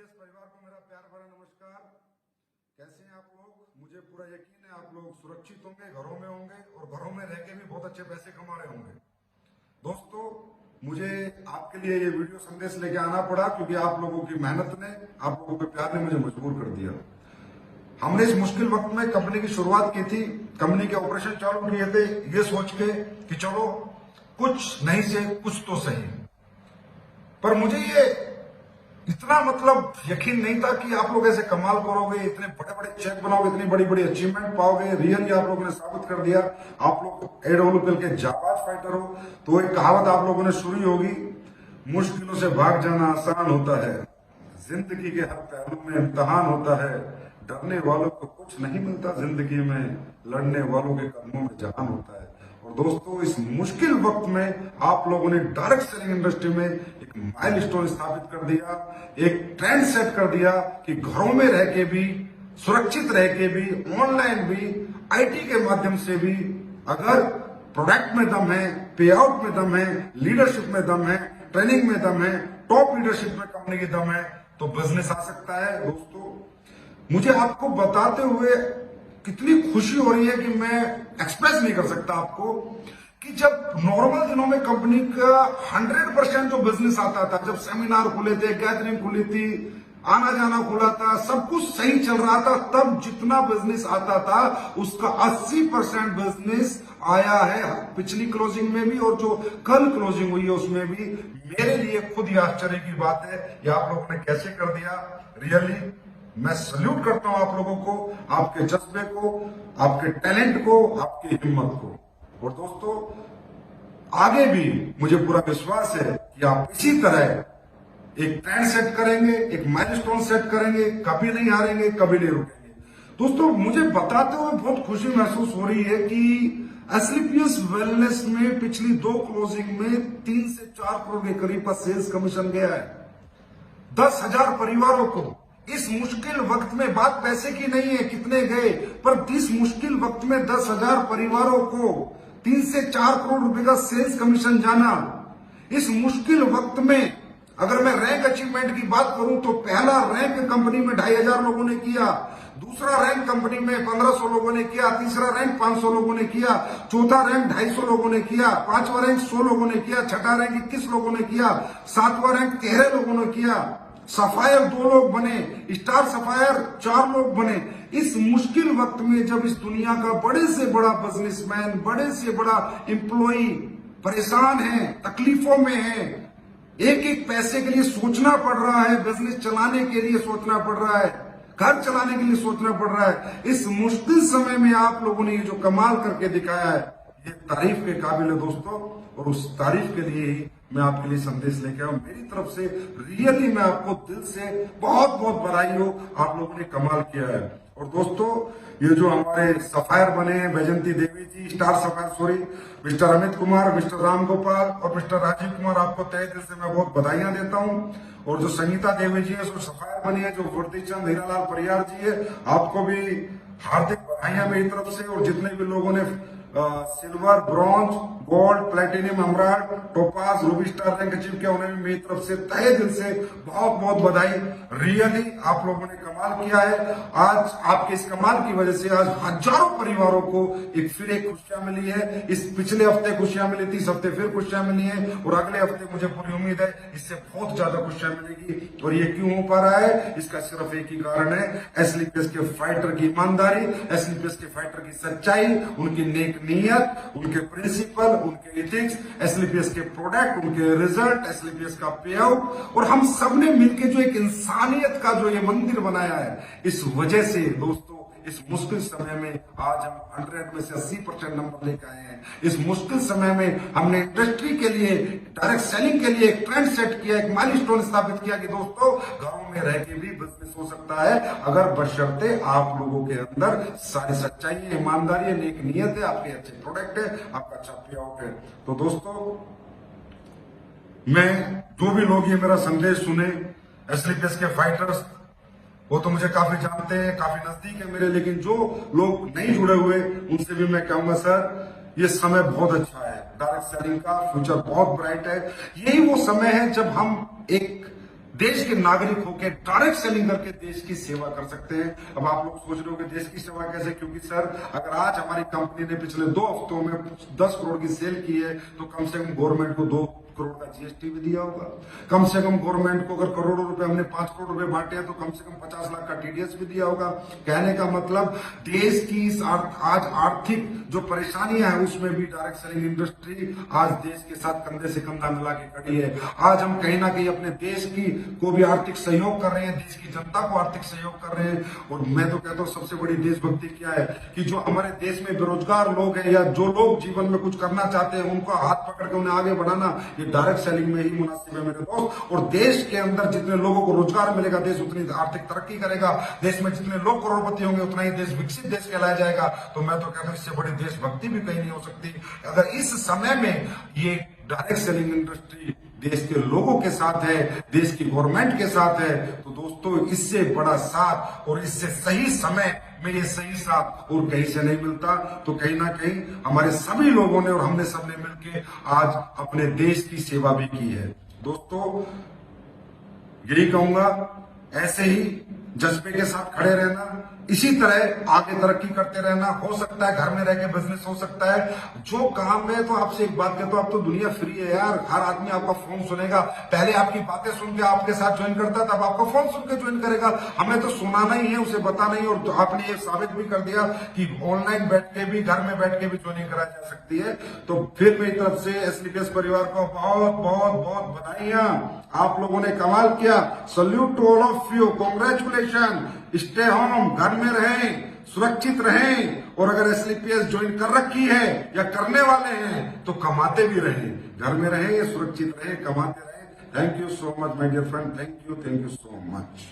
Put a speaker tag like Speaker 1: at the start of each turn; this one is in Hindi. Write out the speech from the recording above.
Speaker 1: एसलीपीएस परिवार को मेरा प्यार भरा नमस्कार। कैसे हैं आप लोग? मुझे पूरा यकीन है आप लोग सुरक्षित होंगे, घरों में होंगे और घरों में रह के भी बहुत अच्छे पैसे कमा रहे होंगे। दोस्तों, मुझे आपके लिए ये वीडियो संदेश लेके आना पड़ा क्योंकि आप लोगों की मेहनत ने, आप लोगों के प्यार ने मुझे मजबूर कर दिया। हमने इस मुश्किल वक्त में कंपनी की शुरुआत की थी, कंपनी के ऑपरेशन चालू किए थे ये सोच के कि चलो कुछ नहीं से कुछ तो सही। पर मुझे ये इतना यकीन नहीं था कि आप लोग ऐसे कमाल करोगे, इतने बड़े बड़े चेक बनाओगे, इतनी बड़ी बड़ी अचीवमेंट पाओगे। रियली आप लोगों ने साबित कर दिया। आप लोग एडब्ल्यूपीएल के जाबाज फाइटर हो। तो एक कहावत आप लोगों ने सुनी होगी, मुश्किलों से भाग जाना आसान होता है, जिंदगी के हर पहलू में इम्तिहान होता है, डरने वालों को कुछ नहीं मिलता जिंदगी में, लड़ने वालों के कदमों में जहान होता है। और दोस्तों, इस मुश्किल वक्त में आप लोगों ने डायरेक्ट सेलिंग इंडस्ट्री में एक माइलस्टोन स्थापित कर दिया, एक ट्रेंड सेट कर दिया कि घरों में रह के भी, सुरक्षित रह के भी, ऑनलाइन भी, आईटी के माध्यम से भी, अगर प्रोडक्ट में दम है, पे आउट में दम है, लीडरशिप में दम है, ट्रेनिंग में दम है, टॉप लीडरशिप में कंपनी की दम है, तो बिजनेस आ सकता है। दोस्तों, मुझे आपको बताते हुए कितनी खुशी हो रही है कि मैं एक्सप्रेस नहीं कर सकता आपको कि जब नॉर्मल दिनों में कंपनी का 100% जो बिजनेस आता था, जब सेमिनार खुले थे, गैदरिंग खुली थी, आना जाना खुला था, सब कुछ सही चल रहा था, तब जितना बिजनेस आता था उसका 80% बिजनेस आया है पिछली क्लोजिंग में भी, और जो कल क्लोजिंग हुई है उसमें भी। मेरे लिए खुद ही आश्चर्य की बात है ये आप लोगों ने कैसे कर दिया। रियली मैं सल्यूट करता हूं आप लोगों को, आपके जज्बे को, आपके टैलेंट को, आपकी हिम्मत को। और दोस्तों, आगे भी मुझे पूरा विश्वास है कि आप इसी तरह एक ट्रेंड सेट करेंगे, एक माइलस्टोन सेट करेंगे, कभी नहीं हारेंगे, कभी नहीं रुकेंगे। दोस्तों, मुझे बताते हुए बहुत खुशी महसूस हो रही है कि एसलीपीएस वेलनेस में पिछली 2 क्लोजिंग में 3 से 4 करोड़ के करीब का सेल्स कमीशन गया है 10,000 परिवारों को। इस मुश्किल वक्त में बात पैसे की नहीं है कितने गए, पर इस मुश्किल वक्त में 10,000 परिवारों को 3 से 4 करोड़ रुपए का सेल्स कमीशन जाना। इस मुश्किल वक्त में अगर मैं रैंक अचीवमेंट की बात करूं तो पहला रैंक कंपनी में 2,500 लोगों ने किया, दूसरा रैंक कंपनी में 1,500 लोगों ने किया, तीसरा रैंक 500 लोगों ने किया, चौथा रैंक 250 लोगों ने किया, पांचवा रैंक 100 लोगों ने किया, छठा रैंक 21 लोगों ने किया, सातवां रैंक 13 लोगों ने किया, सफायर 2 लोग बने, स्टार सफायर 4 लोग बने। इस मुश्किल वक्त में जब इस दुनिया का बड़े से बड़ा बिजनेसमैन, बड़े से बड़ा एम्प्लॉई परेशान है, तकलीफों में है, एक एक पैसे के लिए सोचना पड़ रहा है, बिजनेस चलाने के लिए सोचना पड़ रहा है, घर चलाने के लिए सोचना पड़ रहा है, इस मुश्किल समय में आप लोगों ने ये जो कमाल करके दिखाया है ये तारीफ के काबिल है दोस्तों। और उस तारीफ के लिए ही मैं आपके लिए संदेश लेके आऊं। मेरी तरफ से रियली मैं आपको दिल से बहुत बहुत बधाई हो, आप लोगों ने कमाल किया है। और दोस्तों, ये जो हमारे सफायर बने हैं, Vaijanti Devi ji, star sapphire mister Amit Kumar, mister Ram Gopal और मिस्टर राजीव कुमार, आपको तहे दिल से मैं बहुत बधाइयां देता हूं। और जो संगीता देवी जी है जो सफायर बनी है, जो गुरदीचंद हीरालाल परियार जी है, आपको भी हार्दिक बधाइयां मेरी तरफ से। और जितने भी लोगों ने silver, bronze, gold, platinum, emerald, topaz, Ruby star rank achieve किया, उन्हें भी मेरी तरफ से तहे दिल से बहुत बहुत बधाई। रियली आप लोगों ने कमाल किया है। आज आपके इस कमाल की वजह से आज हजारों परिवारों को फिर एक खुशियां मिली है। इस पिछले हफ्ते खुशियां मिली थी, इस हफ्ते फिर खुशियां मिली है, और अगले हफ्ते मुझे पूरी उम्मीद है इससे बहुत ज्यादा खुशियां मिलेगी। और ये क्यों हो पा रहा है? इसका सिर्फ एक ही कारण है, एसलीपीएस के फाइटर की ईमानदारी, एसलीपीएस के फाइटर की सच्चाई, उनकी नेक नीयत, उनके प्रिंसिपल, उनके एथिक्स, एसलीपीएस के प्रोडक्ट, उनके रिजल्ट, एसलीपीएस का पे आउट, और हम सबने मिलकर जो एक इंसानियत का जो ये मंदिर बनाया है, इस वजह से दोस्तों इस मुश्किल समय में आज हम 100 में से 80% नंबर लेकर आए हैं। इस मुश्किल समय में हमने इंडस्ट्री के लिए, डायरेक्ट सेलिंग के लिए एक ट्रेंड सेट किया, एक माइलस्टोन स्थापित किया कि दोस्तों घरों में रह के भी बिजनेस हो सकता है, अगर बशर्ते आप लोगों के अंदर सारी सच्चाई है, ईमानदारी है, नेक नीयत है, आपके अच्छे प्रोडक्ट है, आपका अच्छा पे आउट है। तो दोस्तों, मैं जो भी लोग ये मेरा संदेश सुने, एसलीपीएस के फाइटर्स, वो तो मुझे काफी जानते हैं, काफी नजदीक है मेरे, लेकिन जो लोग नहीं जुड़े हुए उनसे भी मैं कहूंगा सर ये समय बहुत अच्छा है, डायरेक्ट सेलिंग का फ्यूचर बहुत ब्राइट है। यही वो समय है जब हम एक देश के नागरिक होकर डायरेक्ट सेलिंग करके देश की सेवा कर सकते हैं। अब आप लोग सोच रहे हो कि देश की सेवा कैसे, क्योंकि सर अगर आज हमारी कंपनी ने पिछले 2 हफ्तों में 10 करोड़ की सेल की है तो कम से कम गवर्नमेंट को 2 करोड़ का जीएसटी भी दिया होगा। कम से कम गवर्नमेंट को अगर करोड़ों रुपए हमने 5 करोड़ रुपए बांटे हैं तो कम से कम 50 लाख का टीडीएस भी दिया होगा। कहने का मतलब देश की आज आर्थिक जो परेशानियां हैं उसमें भी डायरेक्ट सेलिंग इंडस्ट्री आज देश के साथ कंधे से कंधा मिला के खड़ी है। आज हम कहीं ना कहीं अपने देश की को भी आर्थिक सहयोग कर रहे हैं, देश की जनता को आर्थिक सहयोग कर रहे हैं। और मैं तो कहता हूं सबसे बड़ी देशभक्ति क्या है कि जो हमारे देश में बेरोजगार लोग हैं या जो लोग जीवन में कुछ करना चाहते हैं उनको हाथ पकड़ के उन्हें आगे बढ़ाना ये डायरेक्ट सेलिंग में ही मुनासिब है मेरे दोस्त। और देश के अंदर जितने लोगों को रोजगार मिलेगा देश उतनी आर्थिक तरक्की करेगा। देश में जितने लोग करोड़पति होंगे उतना ही देश विकसित देश कहलाया जाएगा। तो मैं तो कहता हूं इससे बड़ी देशभक्ति भी कहीं नहीं हो सकती। अगर इस समय में ये डायरेक्ट सेलिंग इंडस्ट्री देश के लोगों के साथ है, देश की गवर्नमेंट के साथ है, तो दोस्तों इससे बड़ा साथ और इससे सही समय में ये सही साथ और कहीं से नहीं मिलता। तो कहीं ना कहीं हमारे सभी लोगों ने और हमने सबने मिलकर आज अपने देश की सेवा भी की है। दोस्तों यही कहूंगा, ऐसे ही जज्बे के साथ खड़े रहना, इसी तरह आगे तरक्की करते रहना। हो सकता है घर में रह के बिजनेस हो सकता है, जो काम है। तो आपसे एक बात कहता हूं, अब तो दुनिया फ्री है यार, हर आदमी आपका फोन सुनेगा। पहले आपकी बातें सुन के आपके साथ ज्वाइन करता था, अब आपका फोन सुन के ज्वाइन करेगा। हमें तो सुनाना ही है, उसे बताना ही। और तो आपने ये साबित भी कर दिया कि ऑनलाइन बैठ के भी, घर में बैठ के भी ज्वाइनिंग कराई जा सकती है। तो फिर मेरी तरफ से एसलीपीएस परिवार को बहुत बहुत बहुत बधाइयां। आप लोगों ने कमाल किया। Salute to all of you, congratulation. Stay home, घर में रहें, सुरक्षित रहें। और अगर एसलीपीएस ज्वाइन कर रखी है या करने वाले हैं तो कमाते भी रहें, घर में रहें या सुरक्षित रहें, कमाते रहें। Thank you so much my dear friend, thank you so much.